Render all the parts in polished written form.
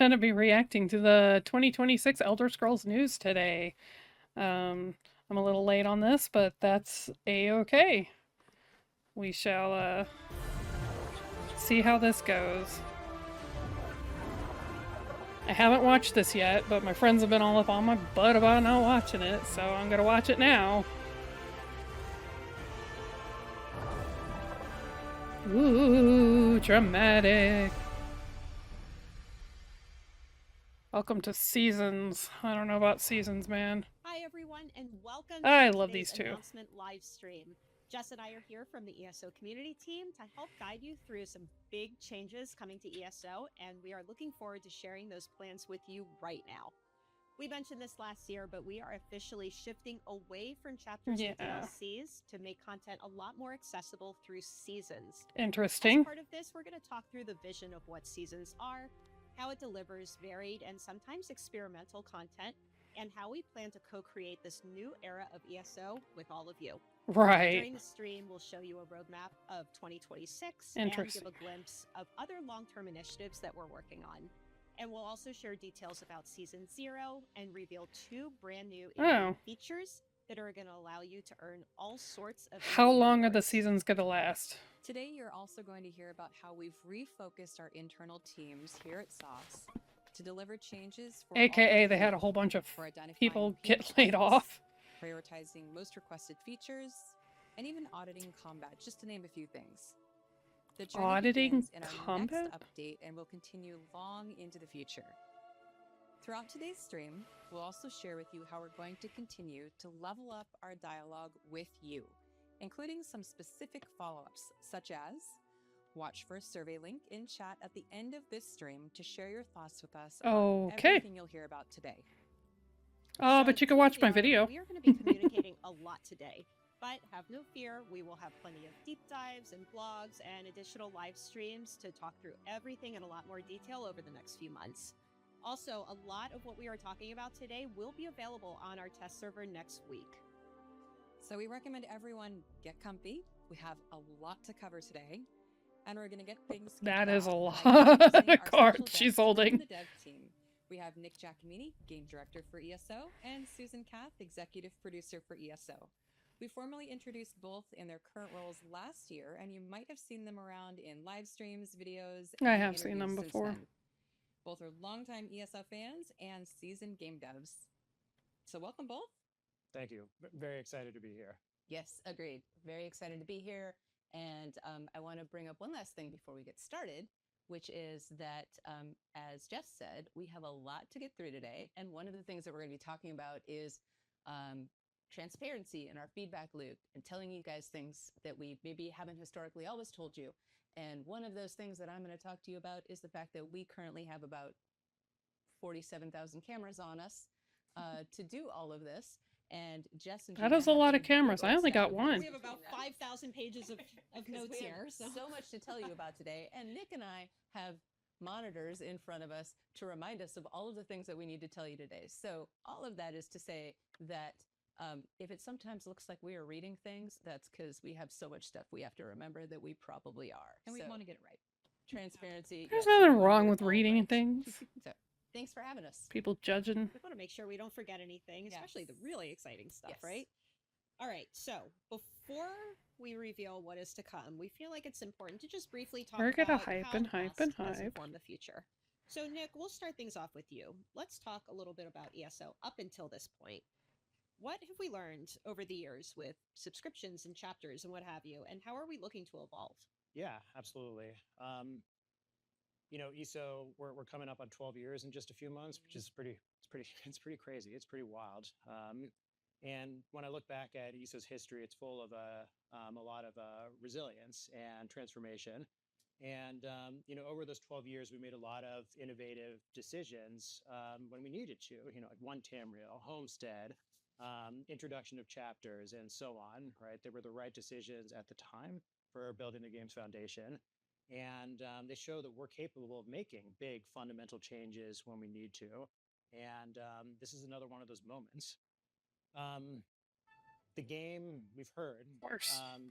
going to be reacting to the 2026 Elder Scrolls news today. I'm a little late on this, but that's a-okay. We shall see how this goes. I haven't watched this yet, but my friends have been all up on my butt about not watching it, so I'm going to watch it now. Ooh, dramatic. Welcome to Seasons. I don't know about Seasons, man. Hi, everyone, and welcome I to love today's these two. announcement live stream. Jess and I are here from the ESO community team to help guide you through some big changes coming to ESO, and we are looking forward to sharing those plans with you right now. We mentioned this last year, but we are officially shifting away from chapters and DLCs to make content a lot more accessible through seasons. Interesting. As part of this, we're going to talk through the vision of what seasons are, how it delivers varied and sometimes experimental content, and how we plan to co-create this new era of ESO with all of you. Right. During the stream, we'll show you a roadmap of 2026 and give a glimpse of other long-term initiatives that we're working on. And we'll also share details about Season 0 and reveal 2 brand new features that are going to allow you to earn all sorts of... How long are the seasons going to last? Today, you're also going to hear about how we've refocused our internal teams here at Sauce to deliver changes for AKA they had a whole bunch of people get laid off. Prioritizing most requested features, and even auditing combat, just to name a few things. The journey auditing in our next update and will continue long into the future. Throughout today's stream, we'll also share with you how we're going to continue to level up our dialogue with you, including some specific follow-ups, such as watch for a survey link in chat at the end of this stream to share your thoughts with us on everything you'll hear about today. But you can watch my video. We are going to be communicating a lot today. But have no fear, we will have plenty of deep dives and blogs and additional live streams to talk through everything in a lot more detail over the next few months. Also, a lot of what we are talking about today will be available on our test server next week. So we recommend everyone get comfy. We have a lot to cover today, and we're going to get things... That is a lot of cards she's holding. The dev team. We have Nick Giacomini, Game Director for ESO, and Susan Kath, Executive Producer for ESO. We formally introduced both in their current roles last year, and you might have seen them around in live streams, videos, and I have seen them before. Both are longtime ESO fans and seasoned game devs. So welcome both. Thank you. Very excited to be here. Yes, agreed. Very excited to be here. And I want to bring up one last thing before we get started, which is that, as Jess said, we have a lot to get through today. And one of the things that we're going to be talking about is transparency in our feedback loop and telling you guys things that we maybe haven't historically always told you. And one of those things that I'm going to talk to you about is the fact that we currently have about 47,000 cameras on us to do all of this. And Jess and that is a lot of cameras. I only got one. We have about 5,000 pages of notes here. So much to tell you about today. And Nick and I have monitors in front of us to remind us of all of the things that we need to tell you today. So all of that is to say that if it sometimes looks like we are reading things, that's because we have so much stuff we have to remember that we probably are. And we want to get it right. Transparency. There's nothing wrong with reading things. So, thanks for having us. People judging. We want to make sure we don't forget anything, especially the really exciting stuff, right? All right, so before we reveal what is to come, we feel like it's important to just briefly talk about how has informed the future. So Nick, we'll start things off with you. Let's talk a little bit about ESO up until this point. What have we learned over the years with subscriptions and chapters and what have you, and how are we looking to evolve? Yeah, absolutely. You know, ESO, we're coming up on 12 years in just a few months, which is pretty crazy. It's pretty wild. And when I look back at ESO's history, it's full of a lot of resilience and transformation. And, you know, over those 12 years, we made a lot of innovative decisions when we needed to, you know, like one Tamriel, Homestead, introduction of chapters, and so on, right? They were the right decisions at the time for building the game's foundation. And they show that we're capable of making big fundamental changes when we need to. And this is another one of those moments. The game, we've heard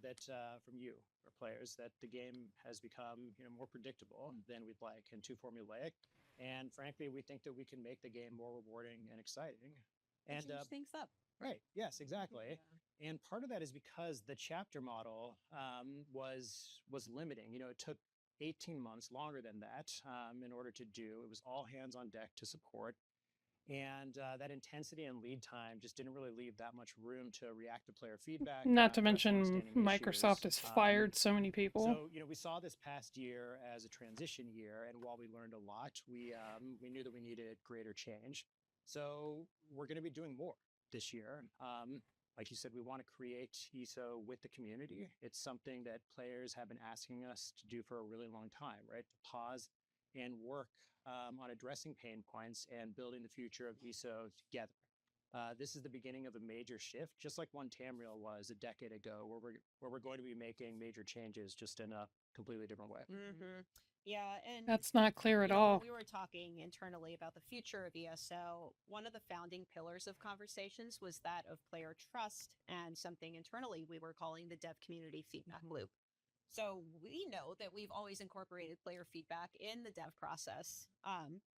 that from you, our players, that the game has become, you know, more predictable than we'd like and too formulaic. And frankly, we think that we can make the game more rewarding and exciting. And And change things up. right, yes, exactly. And part of that is because the chapter model was limiting. You know, it took 18 months, longer than that, in order to do. It was all hands on deck to support. And that intensity and lead time just didn't really leave that much room to react to player feedback, Not to address mention longstanding Microsoft issues. has fired so many people. So, you know, we saw this past year as a transition year, and while we learned a lot, we knew that we needed greater change. So we're going to be doing more this year. Like you said, we want to create ESO with the community. It's something that players have been asking us to do for a really long time, right? To pause and work on addressing pain points and building the future of ESO together. This is the beginning of a major shift, just like one Tamriel was a decade ago, where we're going to be making major changes, just in a completely different way. Mm-hmm. Yeah, and That's not clear at when all. we were talking internally about the future of ESO, one of the founding pillars of conversations was that of player trust and something internally we were calling the dev community feedback loop. So we know that we've always incorporated player feedback in the dev process,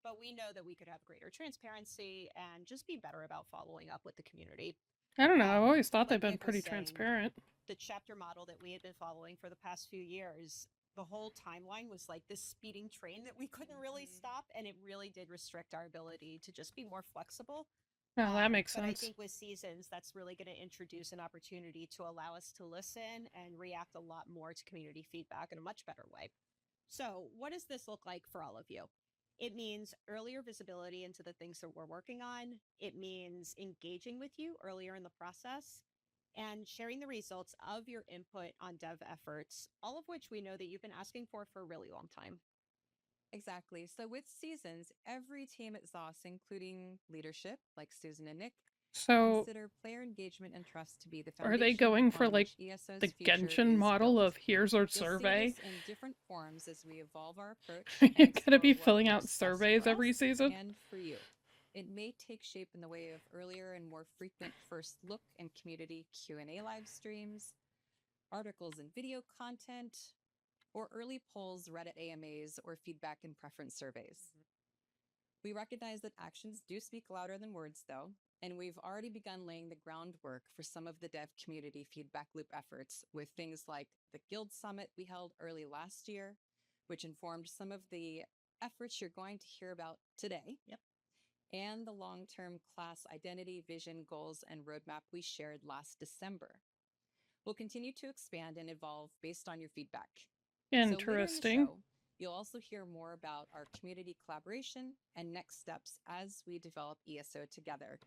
but we know that we could have greater transparency and just be better about following up with the community. I don't know. I've always thought they've like been Nick was pretty saying, transparent. The chapter model that we had been following for the past few years, the whole timeline was like this speeding train that we couldn't really stop, and it really did restrict our ability to just be more flexible. Oh, that makes But I sense. think with seasons, that's really going to introduce an opportunity to allow us to listen and react a lot more to community feedback in a much better way. So, what does this look like for all of you? It means earlier visibility into the things that we're working on. It means engaging with you earlier in the process and sharing the results of your input on dev efforts, all of which we know that you've been asking for a really long time. Exactly. So with seasons, every team at ZOS, including leadership like Susan and Nick, So, consider player engagement and trust to be the are they foundation going for upon like which ESO's the future Genshin is model built. of here's our You'll survey? see this in different forms as we evolve our approach. You're and gonna be explore what filling out works best surveys for every us season? and for you. It may take shape in the way of earlier and more frequent first look and community Q&A live streams, articles and video content, or early polls, Reddit AMAs, or feedback and preference surveys. We recognize that actions do speak louder than words, though, and we've already begun laying the groundwork for some of the dev community feedback loop efforts with things like the Guild Summit we held early last year, which informed some of the efforts you're going to hear about today. Yep. And the long-term class identity, vision, goals, and roadmap we shared last December. We'll continue to expand and evolve based on your feedback. So later in the Interesting. show, you'll also hear more about our community collaboration and next steps as we develop ESO together.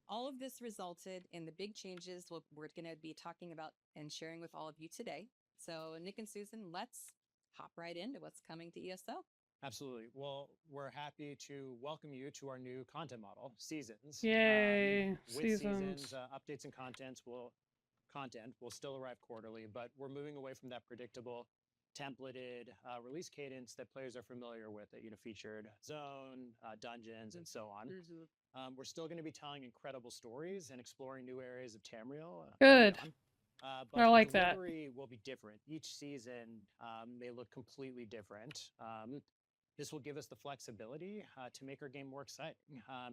All of this resulted in the big changes we're going to be talking about and sharing with all of you today. So Nick and Susan, let's hop right into what's coming to ESO. Absolutely. Well, we're happy to welcome you to our new content model, Seasons. Yay, With seasons. Updates and content will still arrive quarterly, but we're moving away from that predictable templated release cadence that players are familiar with, that featured zone, dungeons, and so on. We're still going to be telling incredible stories and exploring new areas of Tamriel. Good. But I like the that. delivery will be different. Each season may look completely different. This will give us the flexibility to make our game more exciting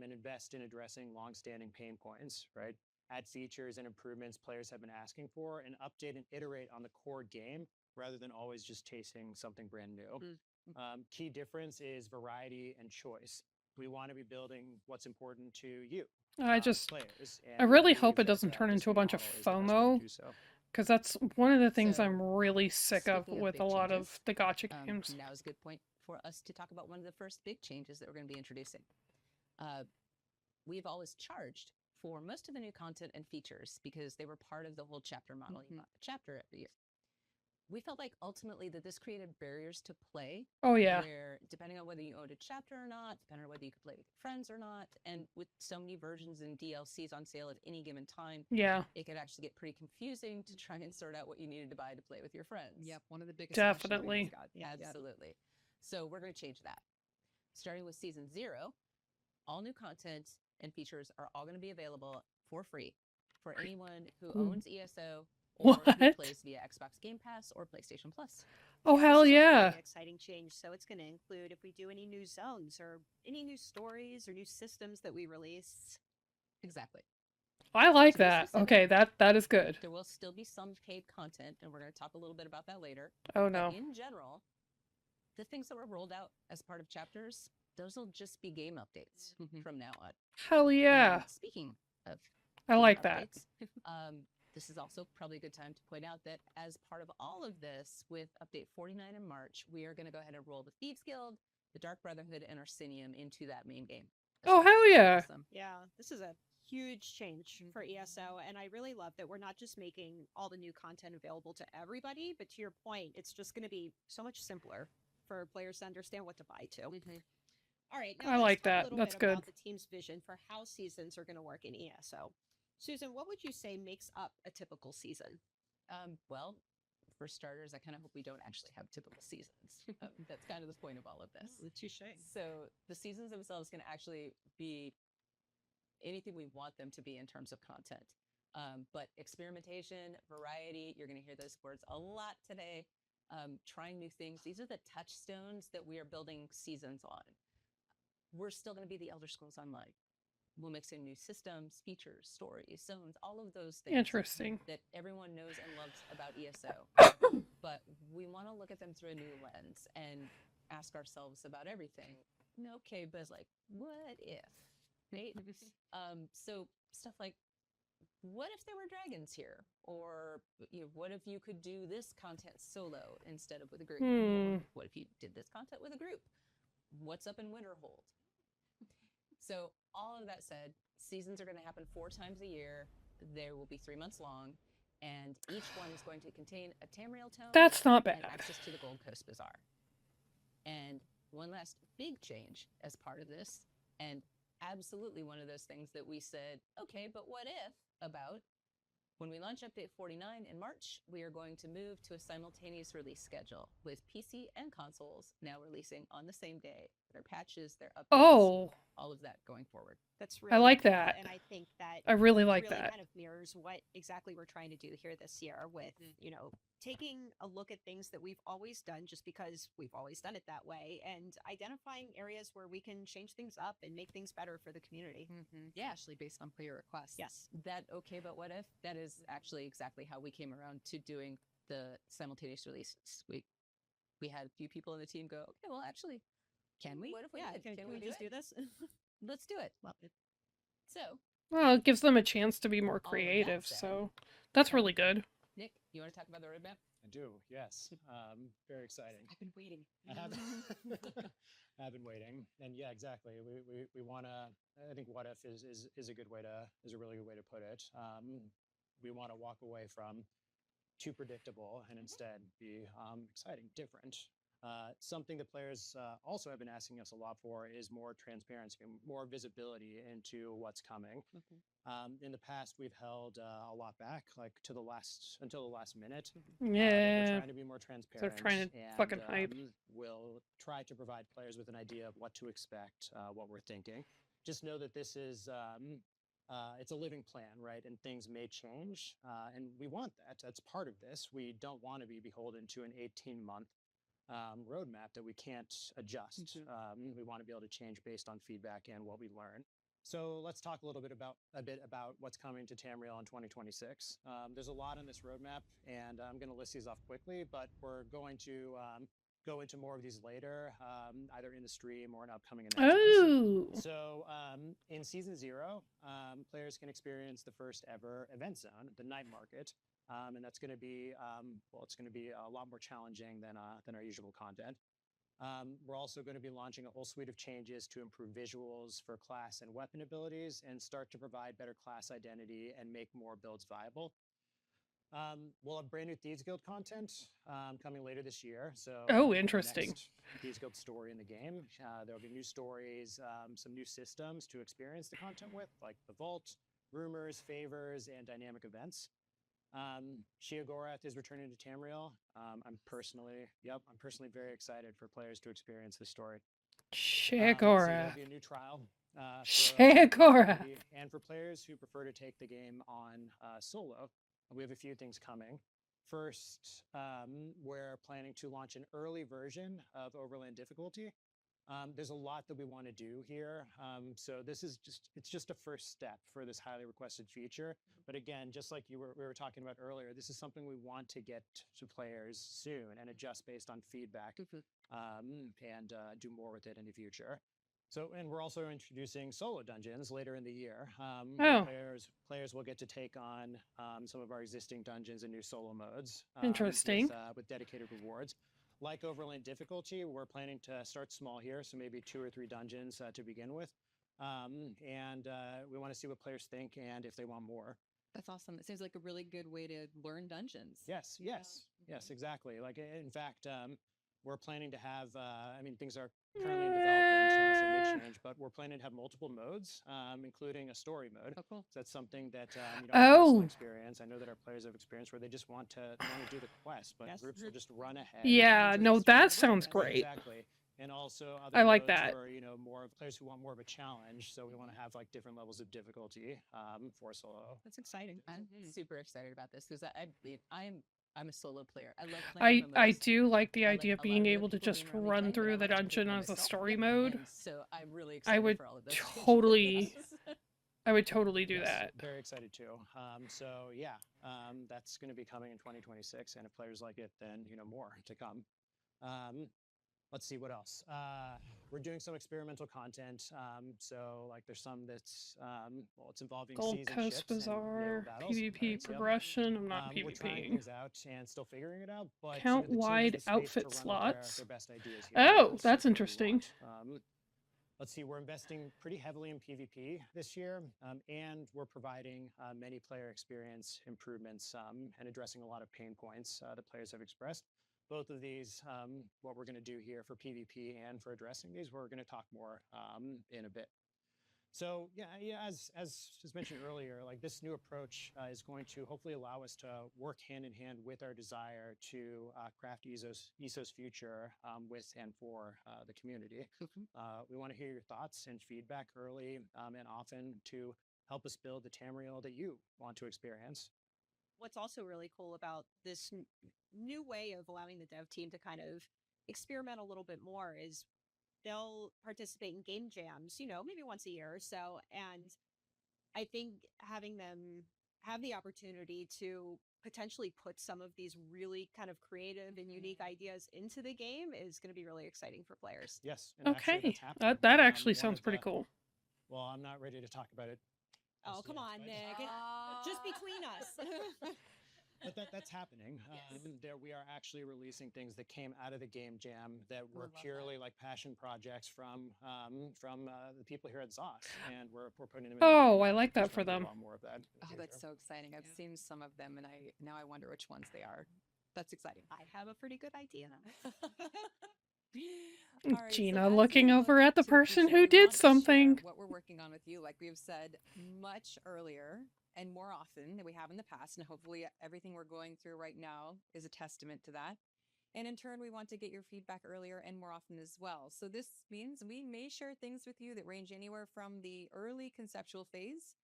and invest in addressing longstanding pain points, right? Add features and improvements players have been asking for, and update and iterate on the core game rather than always just chasing something brand new. Key difference is variety and choice. We want to be building what's important to you, players. I really hope it doesn't turn into a bunch of FOMO, because that's one of the things So, I'm really sick of speaking of with big a lot of changes, the gacha games. Now is a good point for us to talk about one of the first big changes that we're going to be introducing. We've always charged for most of the new content and features because they were part of the whole chapter model. You bought a chapter every year. We felt like ultimately that this created barriers to play. Oh yeah. Where depending on whether you owned a chapter or not, depending on whether you could play with your friends or not, and with so many versions and DLCs on sale at any given time, Yeah. it could actually get pretty confusing to try and sort out what you needed to buy to play with your friends. Yep, one of the biggest Definitely. questions we got. Absolutely. So we're going to change that. Starting with season 0, all new content and features are all going to be available for free for anyone who owns ESO or who What? plays via Xbox Game Pass or PlayStation Plus. Oh, Yeah, this hell is a yeah. really exciting change. So it's going to include if we do any new zones or any new stories or new systems that we release. Exactly. I like To be that. specific, Okay, that is good. there will still be some paid content, and we're going to talk a little bit about that later. Oh But no. in general, the things that were rolled out as part of chapters, those will just be game updates from now on. Hell yeah. And speaking of I game like that. updates, this is also probably a good time to point out that as part of all of this, with update 49 in March, we are going to go ahead and roll the Thieves Guild, the Dark Brotherhood, and Arsinium into that main game. Oh, hell yeah. Awesome. Yeah, this is a huge change for ESO, and I really love that we're not just making all the new content available to everybody, but to your point, it's just going to be so much simpler for players to understand what to buy to. All right, now I let's like talk that. a little That's bit good. about the team's vision for how seasons are going to work in ESO. Susan, what would you say makes up a typical season? Well, for starters, I kind of hope we don't actually have typical seasons. That's kind of the point of all of this. Touche. So the seasons themselves can actually be anything we want them to be in terms of content. But experimentation, variety, you're going to hear those words a lot today. Trying new things. These are the touchstones that we are building seasons on. We're still going to be the Elder Scrolls Online. We'll mix in new systems, features, stories, zones, all of those things Interesting. that everyone knows and loves about ESO. But we want to look at them through a new lens and ask ourselves about everything. Okay, but like, what if? Right? So stuff like, what if there were dragons here? Or what if you could do this content solo instead of with a group? What if you did this content with a group? What's up in Winterhold? So all of that said, seasons are going to happen 4 times a year. They will be 3 months long, and each one is going to contain a Tamriel tome. That's not bad. And access to the Gold Coast Bazaar. And one last big change as part of this, and absolutely one of those things that we said, okay, but what if about when we launch update 49 in March, we are going to move to a simultaneous release schedule with PC and consoles now releasing on the same day. Their patches, their updates, all of that going forward. That's really I like cool, that. and I think that I really like really that. kind of mirrors what exactly we're trying to do here this year with, taking a look at things that we've always done just because we've always done it that way and identifying areas where we can change things up and make things better for the community. Yeah, actually based on player requests. Yes. That okay, but what if? That is actually exactly how we came around to doing the simultaneous releases. We had a few people in the team go, okay, well actually, can we? What if we did? Can we just do this? Let's do it. Love it. So, Well, it gives them a chance to be more all of that creative, said, so that's really good. Nick, you want to talk about the roadmap? I do, yes. Very exciting. I've been waiting. I've been waiting, and yeah, exactly. We want to. I think what if is a good way to is a really good way to put it. We want to walk away from too predictable and instead be exciting, different. Something that players also have been asking us a lot for is more transparency, more visibility into what's coming. In the past, we've held a lot back, like until the last minute. Yeah. We're trying to be more transparent. They're trying to fucking hype. We'll try to provide players with an idea of what to expect, what we're thinking. Just know that this is it's a living plan, right? And things may change, and we want that. That's part of this. We don't want to be beholden to an 18-month roadmap that we can't adjust. We want to be able to change based on feedback and what we learn. So let's talk a bit about what's coming to Tamriel in 2026. There's a lot on this roadmap, and I'm going to list these off quickly, but we're going to go into more of these later, either in the stream or in upcoming announcements. So in Season 0, players can experience the first ever event zone, the Night Market, and that's going to be, it's going to be a lot more challenging than our usual content. We're also going to be launching a whole suite of changes to improve visuals for class and weapon abilities and start to provide better class identity and make more builds viable. We'll have brand new Thieves Guild content coming later this year. So, interesting. Next Thieves Guild story in the game. There will be new stories, some new systems to experience the content with, like the Vault, rumors, favors, and dynamic events. Sheogorath is returning to Tamriel. I'm personally very excited for players to experience this story. Sheogorath. There'll be a new trial. Sheogorath. And for players who prefer to take the game on solo, we have a few things coming. first, we're planning to launch an early version of Overland difficulty. There's a lot that we want to do here. So this is it's just a first step for this highly requested feature. But again, just like we were talking about earlier, this is something we want to get to players soon and adjust based on feedback, and do more with it in the future. So, and we're also introducing solo dungeons later in the year. Oh. Players will get to take on some of our existing dungeons and new solo modes. Interesting. With dedicated rewards. Like Overland difficulty, we're planning to start small here, so maybe 2 or 3 dungeons to begin with. And we want to see what players think and if they want more. That's awesome. It seems like a really good way to learn dungeons. Yes, exactly. Like, in fact, we're planning to have, things are currently in development, so it may change, but we're planning to have multiple modes, including a story mode. Oh, cool. So that's something that, personal experience. I know that our players have experience where they just want to do the quest, but groups will just run ahead. Yeah, no, that sounds great. Exactly. And also other I like modes that. for, more of players who want more of a challenge. So we want to have like different levels of difficulty for solo. That's exciting. I'm super excited about this because I'm a solo player. I love playing. I do like the idea of being able to just run through the dungeon as a story mode. So I'm really excited for all of this. I would totally do that. Very excited too. So yeah, that's going to be coming in 2026, and if players like it, then more to come. Let's see what else. We're doing some experimental content. So like there's some that's it's involving Gold season Coast ships and Bazaar, battles. PvP progression. I'm not We're trying PvPing. things out and still figuring it out. But Count the team has wide the space to outfit run with slots. their best ideas here. Oh, That's that's what we interesting. want. Let's see, we're investing pretty heavily in PvP this year, and we're providing many player experience improvements and addressing a lot of pain points that players have expressed. Both of these, what we're going to do here for PvP and for addressing these, we're going to talk more in a bit. So yeah, as mentioned earlier, like this new approach is going to hopefully allow us to work hand in hand with our desire to craft ESO's future with and for the community. We want to hear your thoughts and feedback early and often to help us build the Tamriel that you want to experience. What's also really cool about this new way of allowing the dev team to kind of experiment a little bit more is they'll participate in game jams, maybe once a year or so. And I think having them have the opportunity to potentially put some of these really kind of creative and unique ideas into the game is going to be really exciting for players. Yes. And Okay. actually, that's happening. That actually sounds pretty cool. Well, I'm not ready to talk about it. Oh, come on, Nick. Just between us. But that's happening. There we are actually releasing things that came out of the game jam that were purely like passion projects from the people here at ZOS, and we're putting them in. I like that for them. A lot more of that. That's so exciting. I've seen some of them, and I wonder which ones they are. That's exciting. I have a pretty good idea. Right, Gina so looking over at the person future, who we did want to share something. what we're working on with you, like we've said much earlier and more often than we have in the past, and hopefully everything we're going through right now is a testament to that. And in turn, we want to get your feedback earlier and more often as well. So this means we may share things with you that range anywhere from the early conceptual phase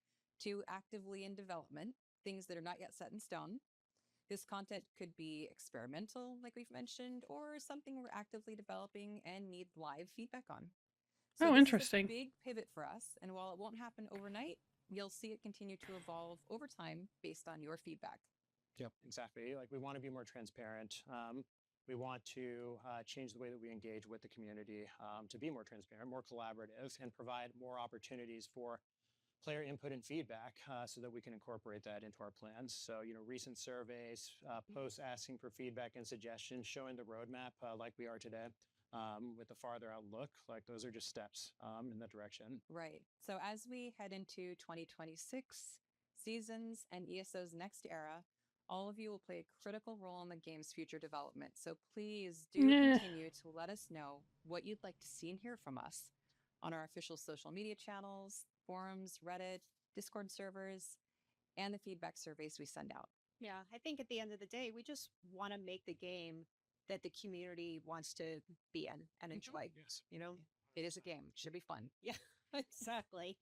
to actively in development, things that are not yet set in stone. This content could be experimental, like we've mentioned, or something we're actively developing and need live feedback on. So this Interesting. is a big pivot for us, and while it won't happen overnight, you'll see it continue to evolve over time based on your feedback. Yep, exactly. Like we want to be more transparent. We want to change the way that we engage with the community to be more transparent, more collaborative, and provide more opportunities for player input and feedback so that we can incorporate that into our plans. So, recent surveys, posts asking for feedback and suggestions, showing the roadmap like we are today with a farther outlook, like those are just steps in that direction. Right. So as we head into 2026 seasons and ESO's next era, all of you will play a critical role in the game's future development. So please do continue to let us know what you'd like to see and hear from us on our official social media channels, forums, Reddit, Discord servers, and the feedback surveys we send out. Yeah, I think at the end of the day, we just want to make the game that the community wants to be in and enjoy. Yes. It is a game. It should be fun. Yeah, exactly.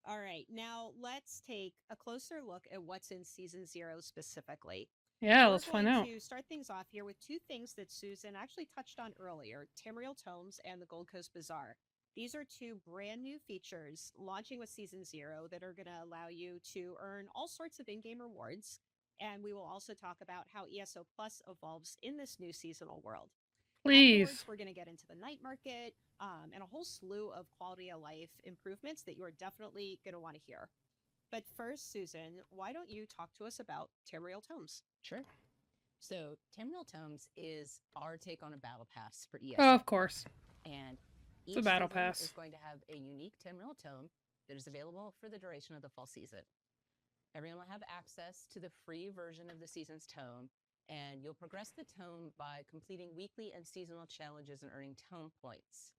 All right, now let's take a closer look at what's in Season 0 specifically. Yeah, We're let's find going out. to start things off here with two things that Susan actually touched on earlier, Tamriel Tomes and the Gold Coast Bazaar. These are two brand new features launching with Season 0 that are going to allow you to earn all sorts of in-game rewards. And we will also talk about how ESO Plus evolves in this new seasonal world. Please. Afterwards, we're going to get into the night market and a whole slew of quality of life improvements that you are definitely going to want to hear. But first, Susan, why don't you talk to us about Tamriel Tomes? Sure. So Tamriel Tomes is our take on a battle pass for ESO. Oh, of course. And It's a each battle season pass. is going to have a unique Tamriel Tome that is available for the duration of the fall season. Everyone will have access to the free version of the season's tome, and you'll progress the tome by completing weekly and seasonal challenges and earning tome points.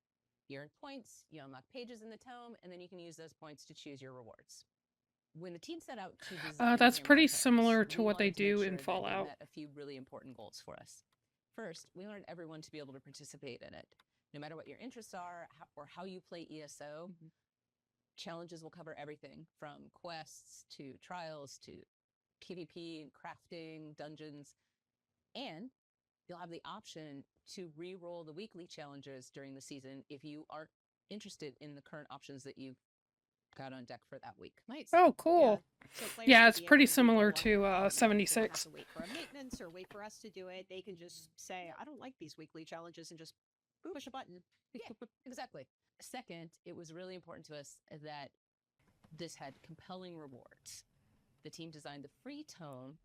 You earn points, you unlock pages in the tome, and then you can use those points to choose your rewards. When the team set out to design That's pretty Tamriel Tomes, similar to we what they wanted to make do sure in that they Fallout. met a few really important goals for us. First, we wanted everyone to be able to participate in it. No matter what your interests are or how you play ESO, challenges will cover everything from quests to trials to PvP, crafting, dungeons, and you'll have the option to re-roll the weekly challenges during the season if you aren't interested in the current options that you've got on deck for that week. Nice. Oh, cool. So Yeah, will it's be able pretty to re-roll similar on their to own. They don't have 76. to wait for a maintenance or wait for us to do it. They can just say, I don't like these weekly challenges, and just push a button. Yeah, exactly. Second, it was really important to us that this had compelling rewards. The team designed the free tome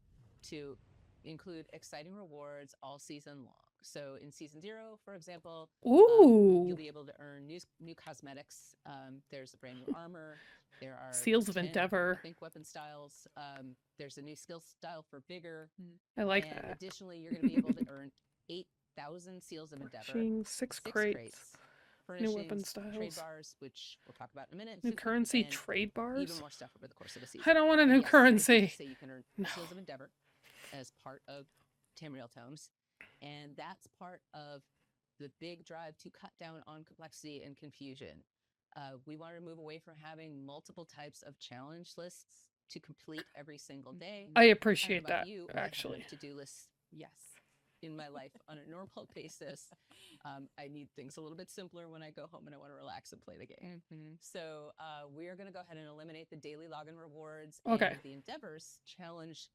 to include exciting rewards all season long. So in Season 0, for example, you'll be able to earn new cosmetics. There's a brand new armor. There are Seals of 10, Endeavor. I think, weapon styles. There's a new skill style for Vigor. I like and that. Additionally, you're going to be able to earn 8,000 Seals of Endeavor. Six crates. New weapon styles. Trade bars, which we'll talk about in a minute. New currency and trade bars? Even more stuff over the course of the season. I don't want a new currency. So you can earn Seals of Endeavor as part of Tamriel Tomes. And that's part of the big drive to cut down on complexity and confusion. We want to move away from having multiple types of challenge lists to complete every single day. I appreciate that, you, actually. I have to-do lists, yes, in my life on a normal basis. I need things a little bit simpler when I go home and I want to relax and play the game. So we are going to go ahead and eliminate the daily login rewards and the Endeavors challenge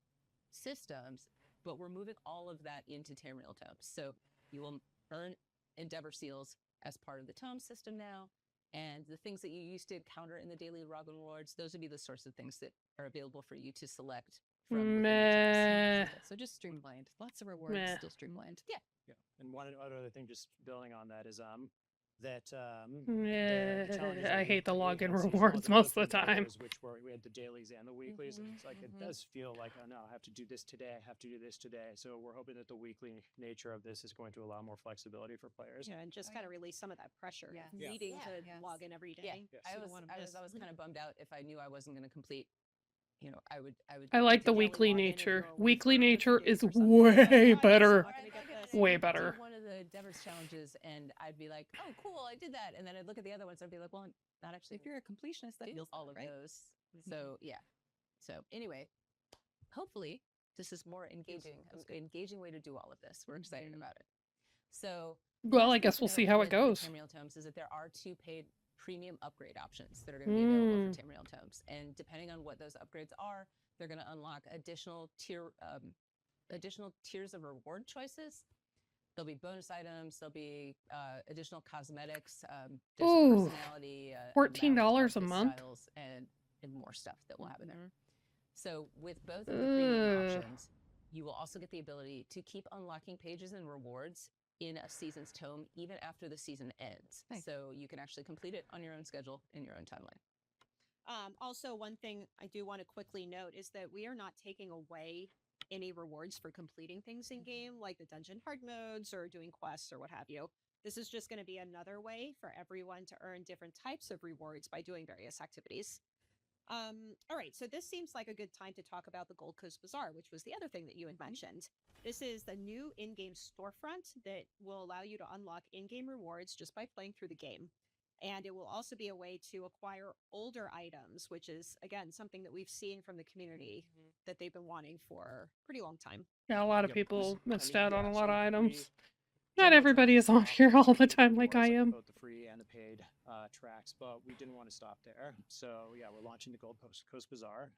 systems, but we're moving all of that into Tamriel Tomes. So you will earn Endeavor seals as part of the Tome system now. And the things that you used to encounter in the daily login rewards, those would be the sorts of things that are available for you to select from within the Tomes. So just streamlined. Lots of rewards, still streamlined. Yeah. Yeah. And one other thing, just building on that, is that I hate the login rewards most of the time. Which were, we had the dailies and the weeklies, and it's like it does feel like, oh no, I have to do this today, I have to do this today. So we're hoping that the weekly nature of this is going to allow more flexibility for players. Yeah, and just kind of release some of that pressure of needing to log in every day. Yeah, I was kind of bummed out if I knew I wasn't going to complete. You know, I would. I like the weekly nature. Weekly nature is way better. Way better. One of the Endeavors challenges, and I'd be like, "Oh, cool, I did that," and then I'd look at the other ones, and I'd be like, "Well, not actually." If you're a completionist, that feels all of right? those. So yeah. So anyway, hopefully this is more engaging way to do all of this. We're excited about it. So well, I guess we'll see how it goes. Tamriel Tomes is that there are 2 paid premium upgrade options that are going to be available for Tamriel Tomes, and depending on what those upgrades are, they're going to unlock additional tiers of reward choices. There'll be bonus items. There'll be additional cosmetics. There's a personality. $14 a month, and more stuff that we'll have in there. So with both of the premium options, you will also get the ability to keep unlocking pages and rewards in a season's tome even after the season ends. Nice. So you can actually complete it on your own schedule in your own timeline. Also, one thing I do want to quickly note is that we are not taking away any rewards for completing things in game, like the dungeon hard modes or doing quests or what have you. This is just going to be another way for everyone to earn different types of rewards by doing various activities. All right, so this seems like a good time to talk about the Gold Coast Bazaar, which was the other thing that you had mentioned. This is the new in-game storefront that will allow you to unlock in-game rewards just by playing through the game. And it will also be a way to acquire older items, which is, again, something that we've seen from the community that they've been wanting for a pretty long time. Yeah, a lot of Yep. people I missed mean, out on yeah, a lot so of items. we Not generally try everybody to is on offer here all the multiple time like I rewards, am. both the free and the paid tracks, but we didn't want to stop there. So yeah, we're launching the Gold Coast Bazaar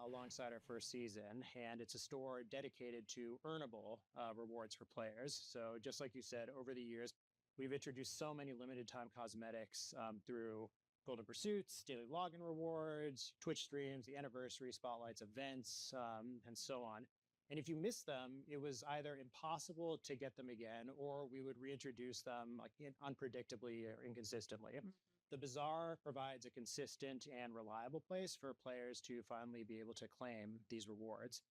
alongside our first season, and it's a store dedicated to earnable rewards for players. So just like you said, over the years, we've introduced so many limited time cosmetics through Golden Pursuits, daily login rewards, Twitch streams, the anniversary spotlights, events, and so on. And if you missed them, it was either impossible to get them again, or we would reintroduce them like unpredictably or inconsistently. The Bazaar provides a consistent and reliable place for players to finally be able to claim these rewards.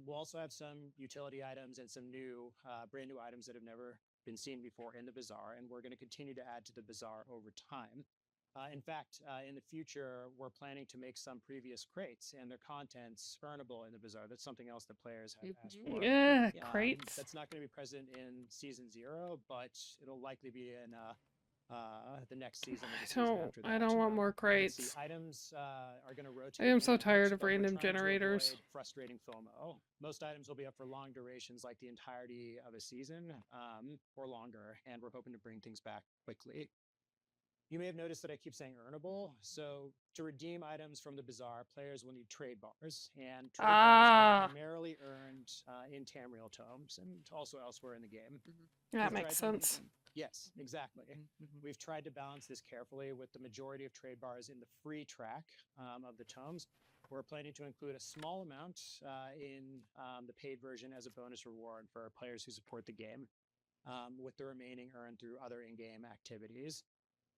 We'll also have some utility items and some new, brand new items that have never been seen before in the Bazaar, and we're going to continue to add to the Bazaar over time. In fact, in the future, we're planning to make some previous crates and their contents earnable in the Bazaar. That's something else that players have asked for. Yeah, crates. That's not going to be present in Season 0, but it'll likely be in the next season or the season after that. I don't want more Let's see, crates. items are going to rotate. I am in so and out, tired of but we're random trying to generators. avoid frustrating FOMO. Most items will be up for long durations, like the entirety of a season or longer, and we're hoping to bring things back quickly. You may have noticed that I keep saying earnable. So to redeem items from the Bazaar, players will need trade bars, and trade bars are primarily earned in Tamriel tomes and also elsewhere in the game. That makes sense. Yes, exactly. We've tried to balance this carefully with the majority of trade bars in the free track of the tomes. We're planning to include a small amount in the paid version as a bonus reward for players who support the game, with the remaining earned through other in-game activities.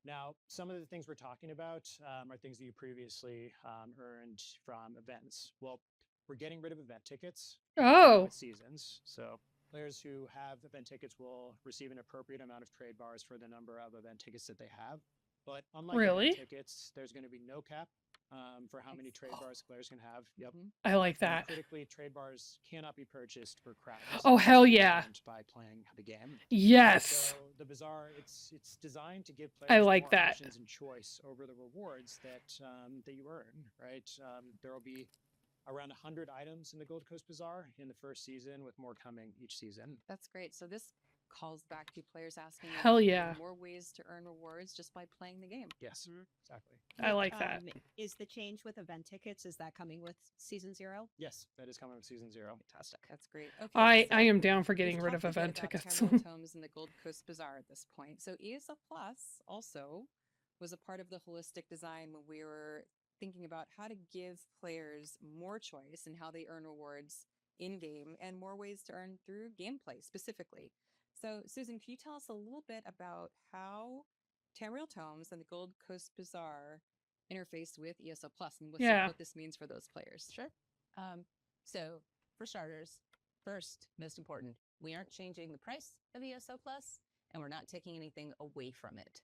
Now, some of the things we're talking about are things that you previously earned from events. Well, we're getting rid of event tickets with seasons. So players who have event tickets will receive an appropriate amount of trade bars for the number of event tickets that they have. But unlike event tickets, there's going to be no cap for how many trade bars players can have. Yep. I like that. And critically, trade bars cannot be purchased for crowns. Oh, hell yeah. By playing the game. Yes. So the Bazaar, it's designed to give players more options and choice over the rewards that you earn, right? There will be around 100 items in the Gold Coast Bazaar in the first season, with more coming each season. That's great. So this calls back to players asking more ways to earn rewards just by playing the game. Yes, exactly. I like that. Is the change with event tickets, is that coming with Season 0? Yes, that is coming with Season 0. Fantastic. That's great. Okay, I am down for getting rid of event tickets. Tamriel tomes in the Gold Coast Bazaar at this point. So ESL Plus also was a part of the holistic design when we were thinking about how to give players more choice in how they earn rewards in-game and more ways to earn through gameplay specifically. So, Susan, can you tell us a little bit about how Tamriel Tomes and the Gold Coast Bazaar interface with ESL Plus and what this means for those players? Sure. So, for starters, first, most important, we aren't changing the price of ESL Plus, and we're not taking anything away from it.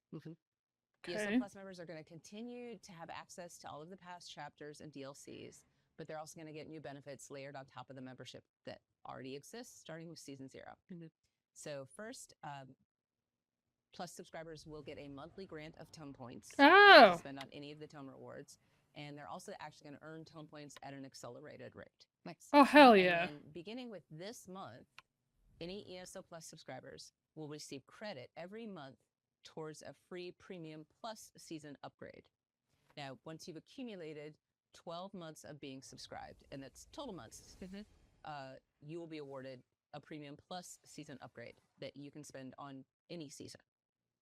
ESL Plus members are going to continue to have access to all of the past chapters and DLCs, but they're also going to get new benefits layered on top of the membership that already exists, starting with Season 0. So first, Plus subscribers will get a monthly grant of tome points to spend on any of the tome rewards. And they're also actually going to earn tome points at an accelerated rate. Nice. Oh, hell yeah. And beginning with this month, any ESO Plus subscribers will receive credit every month towards a free Premium Plus season upgrade. Now, once you've accumulated 12 months of being subscribed, and that's total months, you will be awarded a Premium Plus season upgrade that you can spend on any season.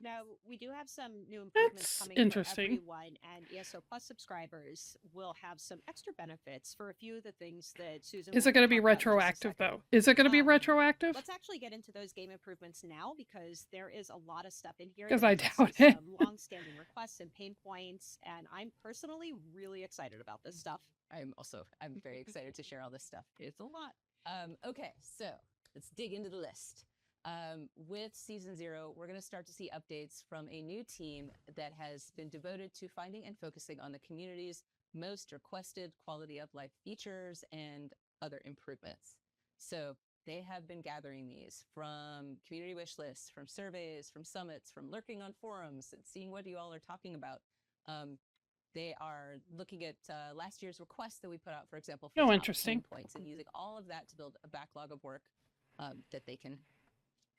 Now, we do have some new improvements coming for everyone, and ESO Plus subscribers will have some extra benefits for a few of the things that Susan Is it going to be retroactive, though? Is it going to be retroactive? Let's actually get into those game improvements now, because there is a lot of stuff in here. Because I doubt it. Some long-standing requests and pain points, and I'm personally really excited about this stuff. I'm very excited to share all this stuff. It's a lot. Okay, so let's dig into the list. With Season 0, we're going to start to see updates from a new team that has been devoted to finding and focusing on the community's most requested quality of life features and other improvements. So they have been gathering these from community wish lists, from surveys, from summits, from lurking on forums, and seeing what you all are talking about. They are looking at last year's requests that we put out, for example, for top interesting. pain points, and using all of that to build a backlog of work that they can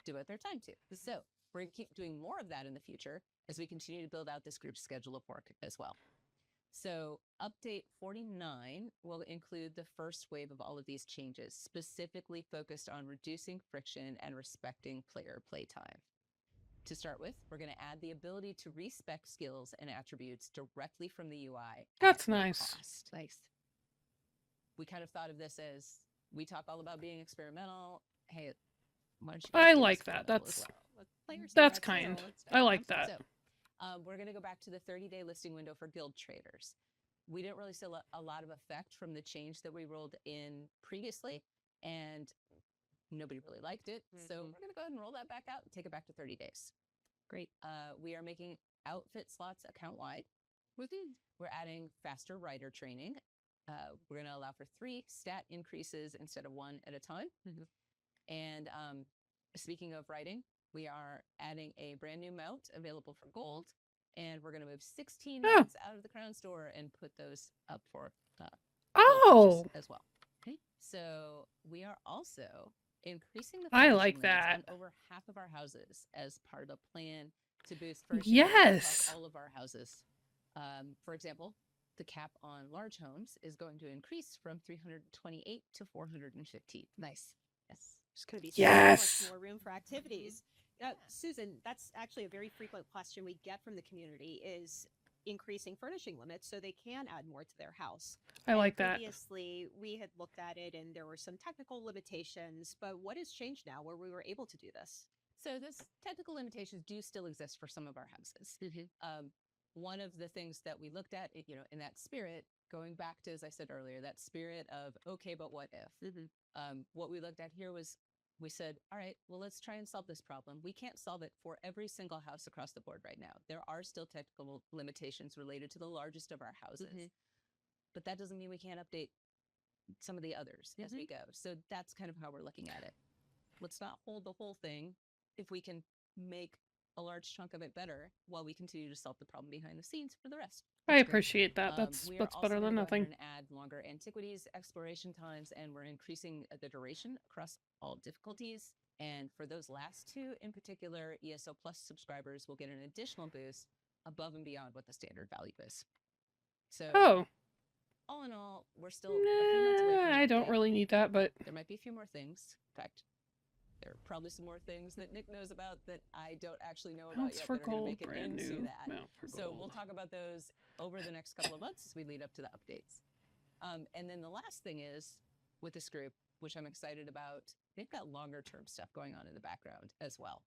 do at their time to. So we're going to keep doing more of that in the future as we continue to build out this group's schedule of work as well. So update 49 will include the first wave of all of these changes, specifically focused on reducing friction and respecting player playtime. To start with, we're going to add the ability to respec skills and attributes directly from the UI. That's nice. Nice. We kind of thought of this as, we talk all about being experimental. Hey, why don't you I be like that. experimental as well? That's kind. I like that. So, we're going to go back to the 30-day listing window for guild traders. We didn't really see a lot of effect from the change that we rolled in previously, and nobody really liked it. So we're going to go ahead and roll that back out and take it back to 30 days. Great. We are making outfit slots account-wide. We're adding faster rider training. We're going to allow for 3 stat increases instead of 1 at a time. And speaking of riding, we are adding a brand new mount available for gold, and we're going to move 16 mounts out of the crown store and put those up for Oh, as well. Okay. So we are also increasing the I furnishing like limits that. on over half of our houses as part of a plan to boost furnishing Yes. across all of our houses. For example, the cap on large homes is going to increase from 328 to 415. Nice. Yes. There's going to be Yes. so much more room for activities. Susan, that's actually a very frequent question we get from the community is increasing furnishing limits so they can add more to their house. I like that. Previously, we had looked at it and there were some technical limitations, but what has changed now where we were able to do this? So those technical limitations do still exist for some of our houses. One of the things that we looked at, in that spirit, going back to, as I said earlier, that spirit of, okay, but what if? What we looked at here was, we said, all right, well, let's try and solve this problem. We can't solve it for every single house across the board right now. There are still technical limitations related to the largest of our houses. But that doesn't mean we can't update some of the others as we go. So that's kind of how we're looking at it. Let's not hold the whole thing if we can make a large chunk of it better while we continue to solve the problem behind the scenes for the rest. I appreciate that. That's We are better also than gonna go nothing. ahead and add longer antiquities exploration times, and we're increasing the duration across all difficulties. And for those last 2 in particular, ESO Plus subscribers will get an additional boost above and beyond what the standard value is. So Oh, all in all, we're still a few months away from the I don't update. really need that, but There might be a few more things. In fact, there are probably some more things that Nick knows about that I don't actually know about mounts yet for that are going to gold, make it brand into new that. mount for So gold. we'll talk about those over the next couple of months as we lead up to the updates. And then the last thing is, with this group, which I'm excited about, they've got longer term stuff going on in the background as well.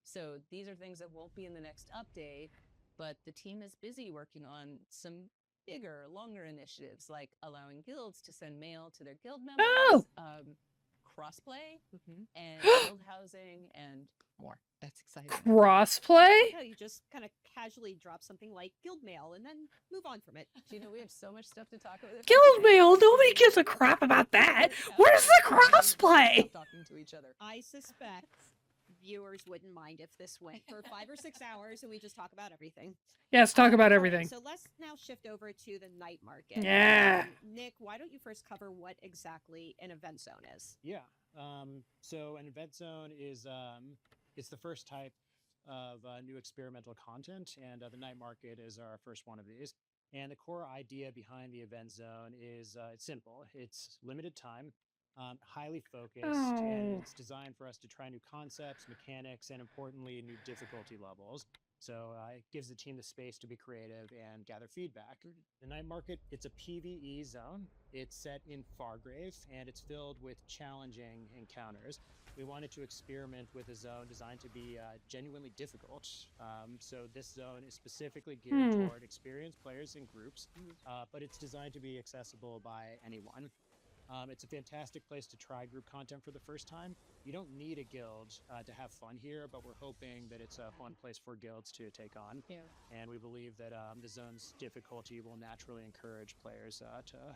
So these are things that won't be in the next update, but the team is busy working on some bigger, longer initiatives, like allowing guilds to send mail to their guild members, crossplay, and guild housing, and more. That's exciting. Crossplay? Yeah, you just kind of casually drop something like guild mail and then move on from it. We have so much stuff to talk about. Guild mail? Nobody gives a crap about that. Where's the crossplay? Talking to each other. I suspect viewers wouldn't mind if this went for 5 or 6 hours and we just talk about everything. Yes, talk about All right, everything. so let's now shift over to the night market. Yeah. Nick, why don't you first cover what exactly an event zone is? Yeah. So an event zone is it's the first type of new experimental content, and the night market is our first one of these. And the core idea behind the event zone is it's simple. It's limited time, highly focused, and it's designed for us to try new concepts, mechanics, and importantly, new difficulty levels. So it gives the team the space to be creative and gather feedback. The night market, it's a PvE zone. It's set in Fargrave, and it's filled with challenging encounters. We wanted to experiment with a zone designed to be genuinely difficult. So this zone is specifically geared toward experienced players and groups, but it's designed to be accessible by anyone. It's a fantastic place to try group content for the first time. You don't need a guild to have fun here, but we're hoping that it's a fun place for guilds to take on. Yeah. And we believe that the zone's difficulty will naturally encourage players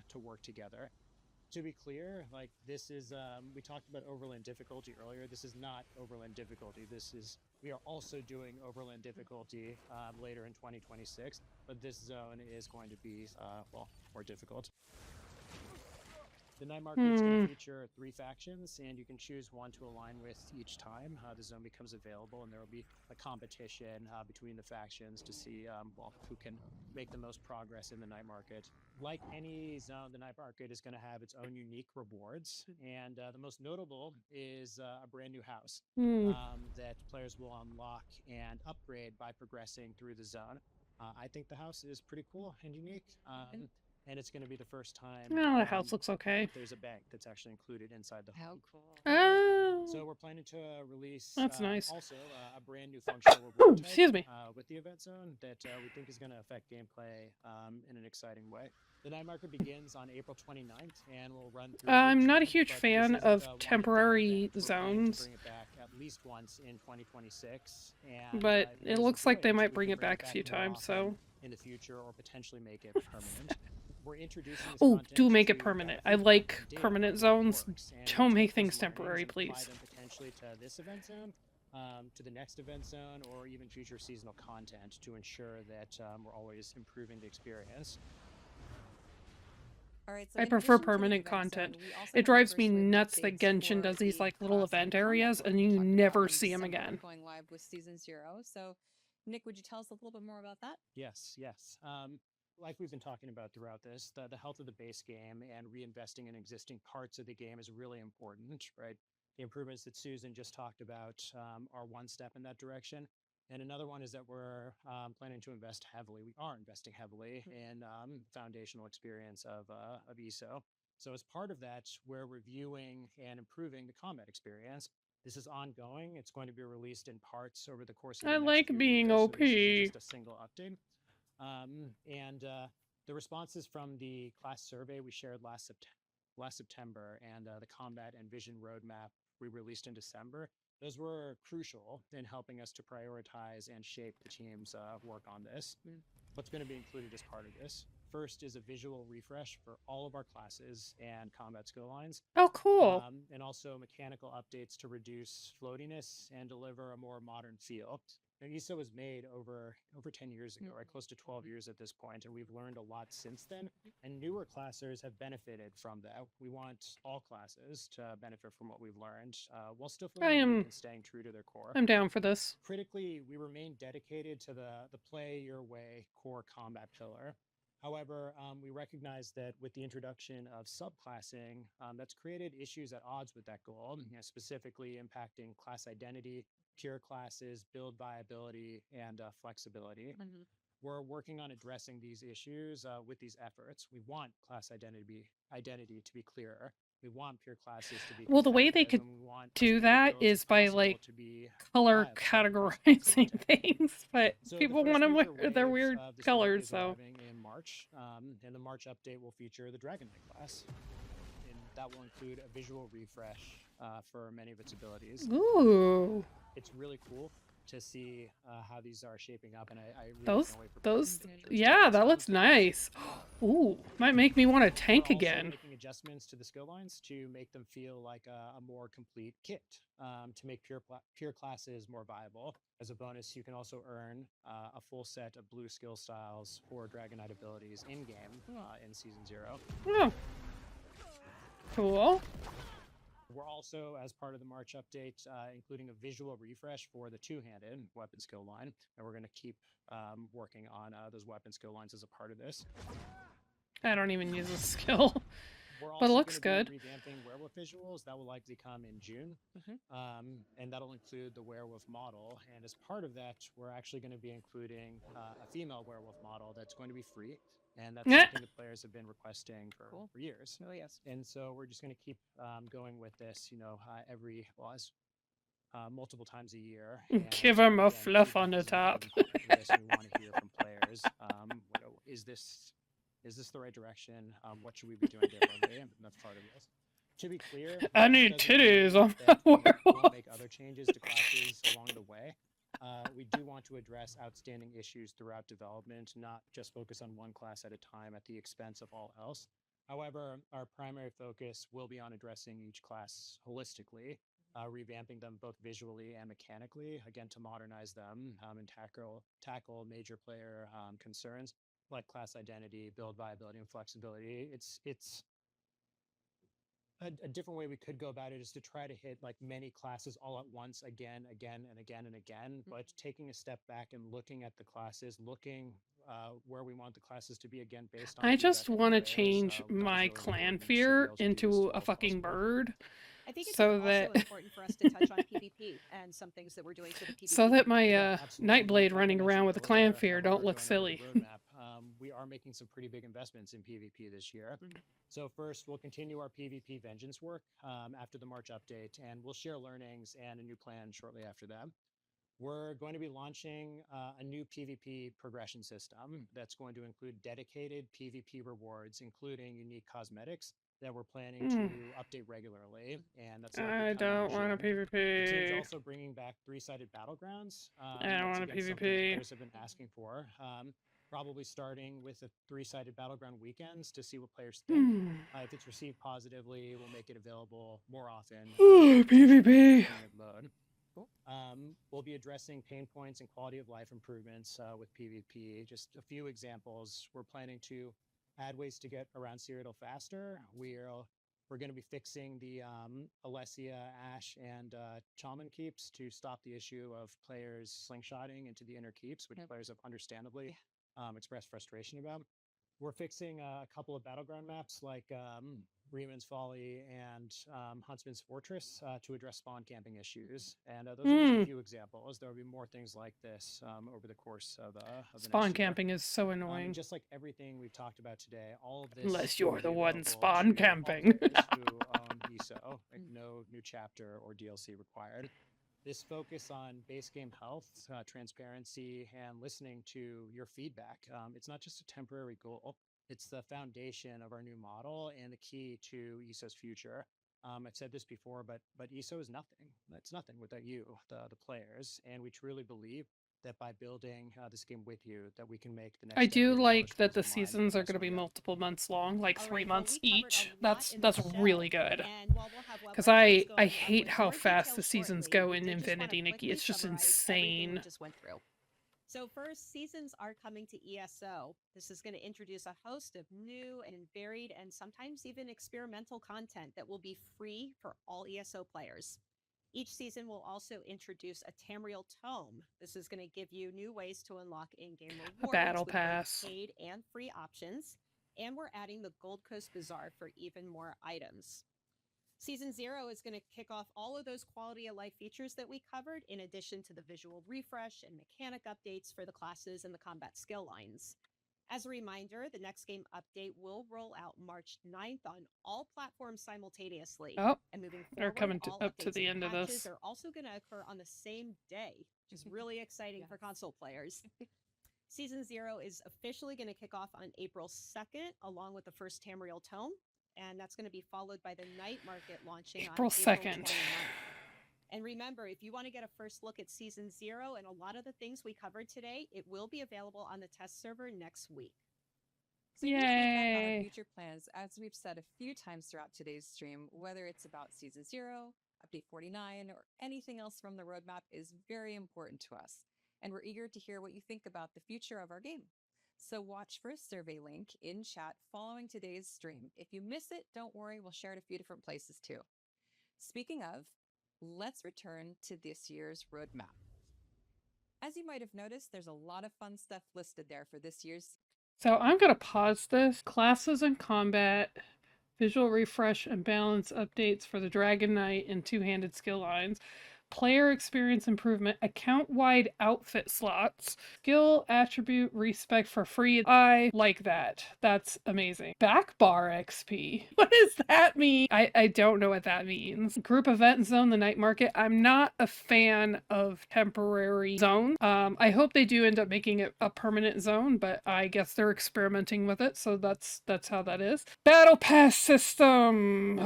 to work together. To be clear, like this is, we talked about overland difficulty earlier. This is not overland difficulty. We are also doing overland difficulty later in 2026, but this zone is going to be, well, more difficult. The night market is going to feature 3 factions, and you can choose one to align with each time the zone becomes available, and there will be a competition between the factions to see well, who can make the most progress in the night market. Like any zone, the night market is going to have its own unique rewards, and the most notable is a brand new house that players will unlock and upgrade by progressing through the zone. I think the house is pretty cool and unique. And it's going to be the first time. Oh, the house looks okay. There's a bank that's actually included inside the home. How cool. Oh. So we're planning to release That's nice. also a brand new functional reward type, excuse me. With the event zone that we think is going to affect gameplay in an exciting way. The night market begins on April 29th and will run through I'm not a mid-June, huge but fan this isn't of a one-and-done temporary event. We're planning to zones, bring it back at least once in 2026, and but if you it guys looks like enjoy they it, might we bring can it back a few more times, often so. in the future, or potentially make it permanent. We're introducing this Oh, content do make it to permanent. I Battlefield like and data permanent on how it zones. works, and Don't we make take things those learnings temporary, and apply please. them potentially to this event zone, to the next event zone, or even future seasonal content to ensure that we're always improving the experience. All right, so I in prefer addition to the permanent event content. zone, we also It have the drives me first wave of nuts that updates Genshin does for these the like little class event and combat areas mode and we you talked about never in see them December, again. going live with Season 0. So, Nick, would you tell us a little bit more about that? Yes. Like we've been talking about throughout this, the health of the base game and reinvesting in existing parts of the game is really important, right? The improvements that Susan just talked about are one step in that direction. And another one is that we're planning to invest heavily. We are investing heavily in foundational experience of ESO. So as part of that, we're reviewing and improving the combat experience. This is ongoing. It's going to be released in parts over the course of the I next like few being years. OP. So this isn't just a single update. And the responses from the class survey we shared last September, and the combat and vision roadmap we released in December, those were crucial in helping us to prioritize and shape the team's work on this. What's going to be included as part of this? First is a visual refresh for all of our classes and combat skill lines. Oh, cool. And also mechanical updates to reduce floatiness and deliver a more modern feel. Now, ESO was made over 10 years ago, right? Close to 12 years at this point, and we've learned a lot since then. And newer classers have benefited from that. We want all classes to benefit from what we've learned, while still feeling unique and staying true to their core. I'm down for this. Critically, we remain dedicated to the play your way core combat pillar. However, we recognize that with the introduction of subclassing, that's created issues at odds with that goal, specifically impacting class identity, pure classes, build viability, and flexibility. We're working on addressing these issues with these efforts. We want class identity to be clearer. We want pure classes to be Well, the way they could do that is by like color categorizing things, but So people want to wear their weird colors, so. In March, and the March update will feature the Dragon Knight class, and that will include a visual refresh for many of its abilities. Ooh. It's really cool to see how these are shaping up, and I really those can't wait for those players yeah, to that looks nice. Ooh, might make me want to tank We're also again. making adjustments to the skill lines to make them feel like a more complete kit, to make pure classes more viable. As a bonus, you can also earn a full set of blue skill styles for Dragon Knight abilities in game in Season 0. Oh, cool. We're also, as part of the March update, including a visual refresh for the two-handed weapon skill line, and we're going to keep working on those weapon skill lines as a part of this. I don't even use a skill, We're but it also looks gonna good. be revamping werewolf visuals. That will likely come in June, and that'll include the werewolf model. And as part of that, we're actually going to be including a female werewolf model that's going to be free, and that's something the players have been requesting for years. Oh, yes. And so we're just going to keep going with this, multiple times a year. And, Give them a again, fluff feedback on the is an top. important part of this, and we want to hear from players. Is this the right direction? What should we be doing differently? And that's part of this. To be clear, I need titties on my werewolf. We'll make other changes to classes along the way. We do want to address outstanding issues throughout development, not just focus on one class at a time at the expense of all else. However, our primary focus will be on addressing each class holistically, revamping them both visually and mechanically, again, to modernize them and tackle major player concerns like class identity, build viability, and flexibility. It's a different way we could go about it is to try to hit like many classes all at once, again, and again, but taking a step back and looking at the classes, looking where we want the classes to be, again, based on I feedback just from want to players. change That was my really clan important to be fear able to do this into as a well as fucking possible. bird. I think it's So also that important for us to touch on PvP and some things that we're doing for the PvP. so that my Yeah, absolutely. Nightblade Like I running around mentioned with a clan earlier, fear when don't we're look going over the silly. roadmap, we are making some pretty big investments in PvP this year. So first, we'll continue our PvP vengeance work after the March update, and we'll share learnings and a new plan shortly after that. We're going to be launching a new PvP progression system that's going to include dedicated PvP rewards, including unique cosmetics that we're planning to update regularly, and that's likely I coming don't in want a June. The team's PvP. also bringing back three-sided battlegrounds. I don't That's want a again something that PvP. players have been asking for. Probably starting with a three-sided battleground weekends to see what players think. If it's received positively, we'll make it available more often. PvP. Mode. We'll be addressing pain points and quality of life improvements with PvP. Just a few examples. We're planning to add ways to get around Cyrodiil faster. We're going to be fixing the Alessia, Ashe, and Chalman keeps to stop the issue of players slingshotting into the inner keeps, which players have understandably expressed frustration about. We're fixing a couple of battleground maps like Reeman's Folly and Huntsman's Fortress to address spawn camping issues. And those are just a few examples. There will be more things like this over the course of the Spawn next year. camping is so annoying. Just like everything we've talked about today, all of this Unless will you're be the one available spawn to all camping. players who own ESO, like no new chapter or DLC required. This focus on base game health, transparency, and listening to your feedback. It's not just a temporary goal. It's the foundation of our new model and the key to ESO's future. I've said this before, but ESO is nothing. It's nothing without you, the players. And we truly believe that by building this game with you, that we can make the next I do decade of Elder like that Scrolls the Online seasons the are best going to be one yet. multiple months long, like All 3 right, well, months we covered each. a lot in That's this really show, good. and while we'll have Because webinars going I up hate with how more fast the details seasons shortly, go we in did just wanna Infinity, Nikki. quickly It's just summarize everything we insane. just went through. So first, seasons are coming to ESO. This is going to introduce a host of new and varied and sometimes even experimental content that will be free for all ESO players. Each season will also introduce a Tamriel Tome. This is going to give you new ways to unlock in-game rewards battle with pass. both paid and free options. And we're adding the Gold Coast Bazaar for even more items. Season 0 is going to kick off all of those quality of life features that we covered, in addition to the visual refresh and mechanic updates for the classes and the combat skill lines. As a reminder, the next game update will roll out March 9th on all platforms simultaneously. Oh, and moving they're forward, coming all up to updates the and end of patches this. are also going to occur on the same day, which is really exciting for console players. Season 0 is officially going to kick off on April 2nd, along with the first Tamriel Tome, and that's going to be followed by the night market launching April on 2nd. April 29th. And remember, if you want to get a first look at Season 0 and a lot of the things we covered today, it will be available on the test server next week. So your feedback on our Yay. future plans, as we've said a few times throughout today's stream, whether it's about Season 0, Update 49, or anything else from the roadmap is very important to us. And we're eager to hear what you think about the future of our game. So watch for a survey link in chat following today's stream. If you miss it, don't worry, we'll share it a few different places too. Speaking of, let's return to this year's roadmap. As you might have noticed, there's a lot of fun stuff listed there for this year's. So I'm going to pause this. Classes and combat, visual refresh and balance updates for the Dragon Knight and two-handed skill lines, player experience improvement, account-wide outfit slots, skill attribute respec for free. I like that. That's amazing. Back bar XP. What does that mean? I don't know what that means. Group event zone, the night market. I'm not a fan of temporary zones. I hope they do end up making it a permanent zone, but I guess they're experimenting with it, so that's how that is. Battle pass system.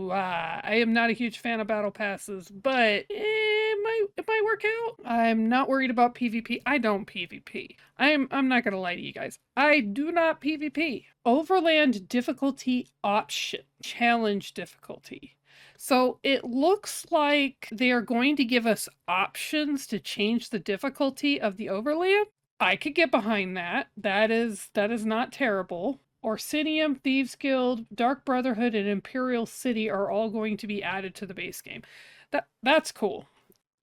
I am not a huge huge fan of battle passes, but it might work out. I'm not worried about PvP. I don't PvP. I'm not gonna lie to you guys. I do not PvP. Overland difficulty option. Challenge difficulty. So it looks like they are going to give us options to change the difficulty of the overland. I could get behind that. That is not terrible. Orsinium, Thieves Guild, Dark Brotherhood, and Imperial City are all going to be added to the base game. That's cool.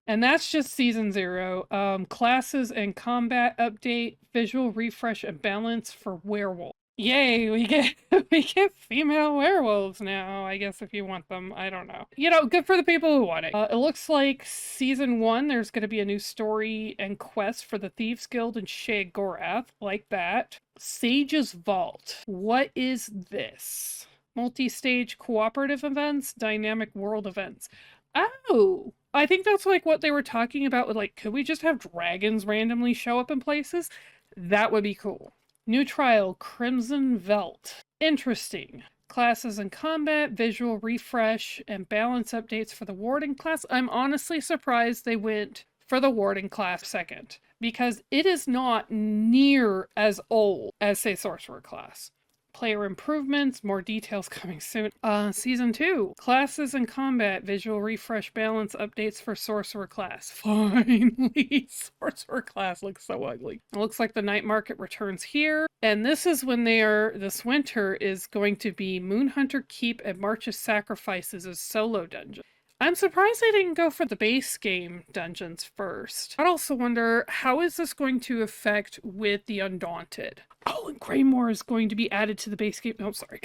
And that's just Season 0. Classes and combat update, visual refresh and balance for werewolf. Yay, we get female werewolves now, I guess, if you want them. I don't know. You know, good for the people who want it. It looks like Season 1, there's going to be a new story and quest for the Thieves Guild and Sheogorath, like that. Sage's Vault. What is this? Multi-stage cooperative events, dynamic world events. Oh, I think that's like what they were talking about with like, could we just have dragons randomly show up in places? That would be cool. New trial, Crimson Velt. Interesting. Classes and combat, visual refresh, and balance updates for the Warden class. I'm honestly surprised they went for the Warden class second, because it is not near as old as, say, Sorcerer class. Player improvements, more details coming soon. Season 2, classes and combat, visual refresh, balance updates for Sorcerer class. Finally, Sorcerer class looks so ugly. It looks like the night market returns here, and this is when this winter is going to be Moonhunter Keep and March of Sacrifices as solo dungeon. I'm surprised they didn't go for the base game dungeons first. I'd also wonder, how is this going to affect with the Undaunted? Oh, and Greymoor is going to be added to the base game. Oh, sorry.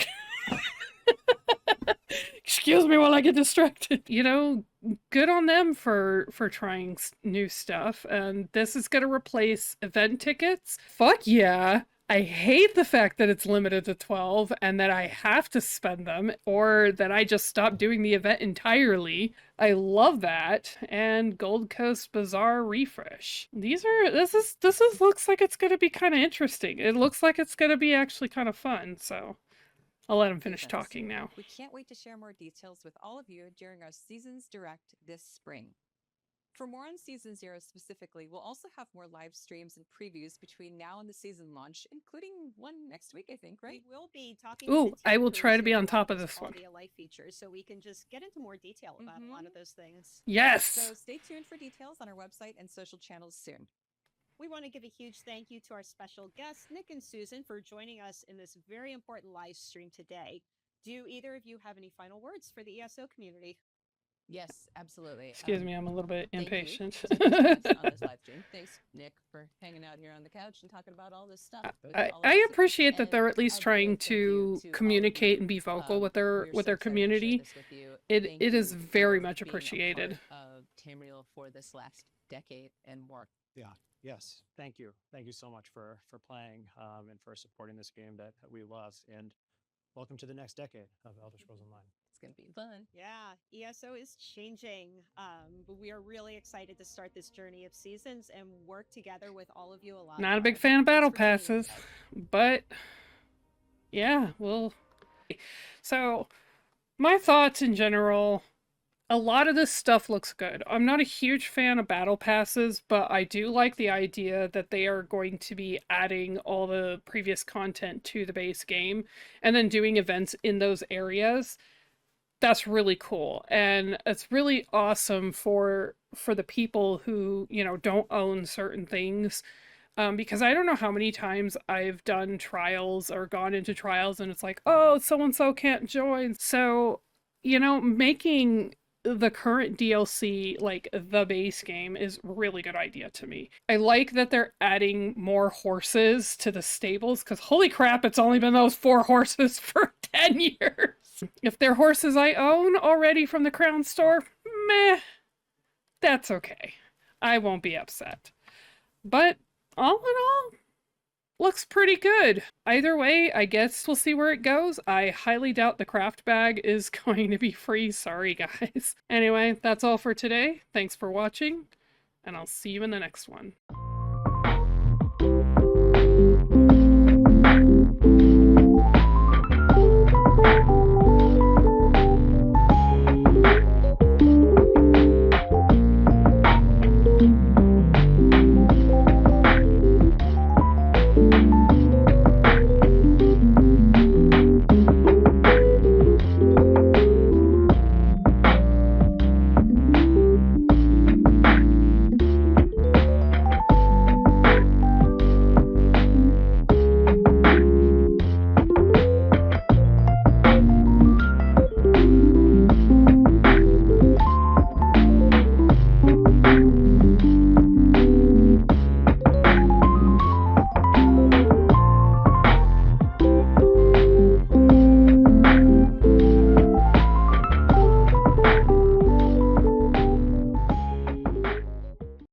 Excuse me while I get distracted. You know, good on them for trying new stuff. And this is going to replace event tickets. Fuck yeah. I hate the fact that it's limited to 12 and that I have to spend them, or that I just stop doing the event entirely. I love that. And Gold Coast Bazaar refresh. This looks like it's going to be kind of interesting. It looks like it's going to be actually kind of fun. So I'll let him finish talking now. We can't wait to share more details with all of you during our Seasons Direct this spring. For more on Season 0 specifically, we'll also have more live streams and previews between now and the season launch, including one next week, I think, right? We will be talking. Ooh, I will try to be on top of this one. Life features, so we can just get into more detail about a lot of those things. Yes. So stay tuned for details on our website and social channels soon. We want to give a huge thank you to our special guests, Nick and Susan, for joining us in this very important live stream today. Do either of you have any final words for the ESO community? Yes, absolutely. Excuse me, I'm a little bit impatient. On this live stream. Thanks, Nick, for hanging out here on the couch and talking about all this stuff. I appreciate that they're at least trying to communicate and be vocal with their community. It is very much appreciated. Tamriel for this last decade and more. Yeah. Yes. Thank you. Thank you so much for playing and for supporting this game that we love. And welcome to the next decade of Elder Scrolls Online. It's going to be fun. Yeah, ESO is changing, but we are really excited to start this journey of seasons and work together with all of you a lot. Not a big fan of battle passes, but yeah, well, so my thoughts in general, a lot of this stuff looks good. I'm not a huge fan of battle passes, but I do like the idea that they are going to be adding all the previous content to the base game and then doing events in those areas. That's really cool, and it's really awesome for the people who, you know, don't own certain things, because I don't know how many times I've done trials or gone into trials and it's like, oh, so-and-so can't join. So, you know, making the current DLC like the base game is a really good idea to me. I like that they're adding more horses to the stables, because holy crap, it's only been those 4 horses for 10 years. If they're horses I own already from the Crown store, meh, that's okay. I won't be upset. But all in all, looks pretty good. Either way, I guess we'll see where it goes. I highly doubt the craft bag is going to be free. Sorry, guys. Anyway, that's all for today. Thanks for watching, and I'll see you in the next one.